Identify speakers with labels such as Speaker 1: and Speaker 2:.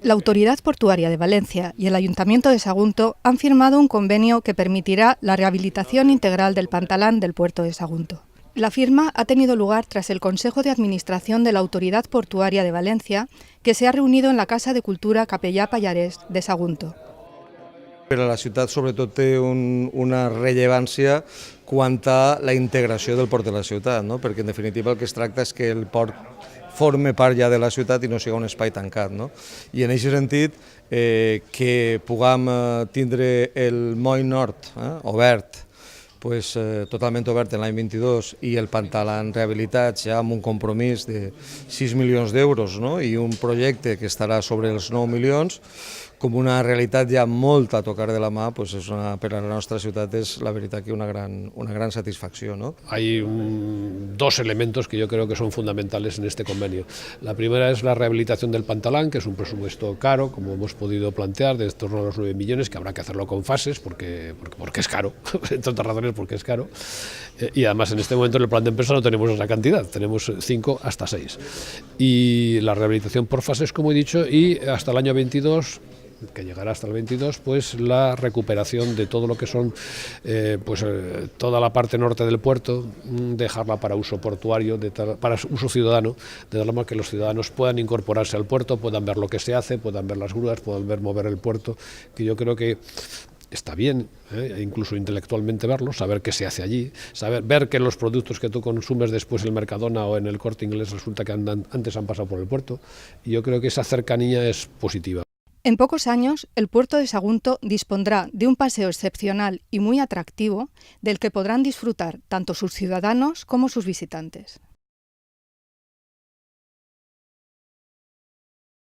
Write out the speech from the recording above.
Speaker 1: La Autoridad Portuaria de Valencia y el Ayuntamiento de Sagunto han firmado un convenio que permitirá la rehabilitación integral del pantalán del puerto de Sagunto. La firma ha tenido lugar tras el Consejo de Administración de la Autoridad Portuaria de Valencia, que se ha reunido en la Casa de Cultura Capellà Pallarès de Sagunto.
Speaker 2: Per a la ciutat sobretot té una rellevància quant a la integració del port de la ciutat, no? Perquè en definitiva el que es tracta és que el port forme part ja de la ciutat i no sigui un espai tancat. No? I en aquest sentit que puguem tindre el moll nord obert, totalment obert en l'any 22 i el pantalán rehabilitat ja amb un compromís de 6 milions d'euros, no? I un projecte que estarà sobre els 9 milions, com una realitat ja molt a tocar de la mà, per a la nostra ciutat és la veritat que una gran satisfacció. ¿No?
Speaker 3: Hay dos elementos que yo creo que son fundamentales en este convenio. La primera es la rehabilitación del pantalán, que es un presupuesto caro, como hemos podido plantear, de torno a los 9 millones, que habrá que hacerlo con fases, porque es caro, entre otras razones porque es caro. Y además en este momento en el plan de empresa no tenemos esa cantidad, tenemos 5 hasta 6. Y la rehabilitación por fases, como he dicho, y hasta el año 22, que llegará hasta el 22, pues la recuperación de todo lo que son toda la parte norte del puerto, dejarla para uso portuario, para uso ciudadano, de tal manera que los ciudadanos puedan incorporarse al puerto, puedan ver lo que se hace, puedan ver las grúas, puedan ver mover el puerto, que yo creo que está bien, incluso intelectualmente verlo, saber qué se hace allí, ver que los productos que tú consumes después en el Mercadona o en el Corte Inglés resulta que antes han pasado por el puerto, y yo creo que esa cercanía es positiva.
Speaker 1: En pocos años, el puerto de Sagunto dispondrá de un paseo excepcional y muy atractivo del que podrán disfrutar tanto sus ciudadanos como sus visitantes.